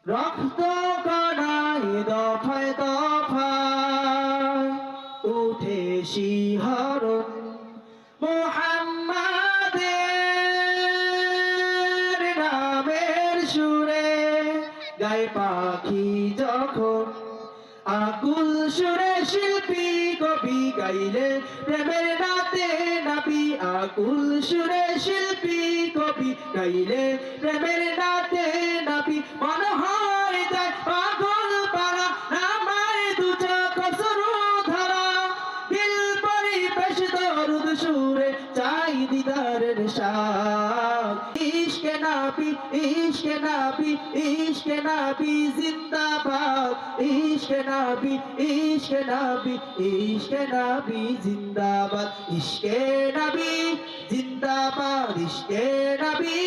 রক্ত কণায় দফায় দফায় উঠে শিহরণ মুহাম্মাদের নামের সুরে গায় পাখি যখন আকুল সুরে শিল্পী কবি গাইলে প্রেমের নাতে নাবি আকুল সুরে শিল্পী কবি গাইলে প্রেমের নাতে নাবি মন হয় যায় পাগল পারা নামায় দু চোখ সরু ধারা দিল পরিবেশ দরুদ সুরে চাই দিদারের শাহ ইশকে নাবি ইশকে নাবি ইশকে নাবি জিন্দাবাদ ইশকে নাবি ইশকে নাবি ইশকে নাবি জিন্দাবাদ ইশকে নাবি জিন্দাবাদ ইশকে নাবি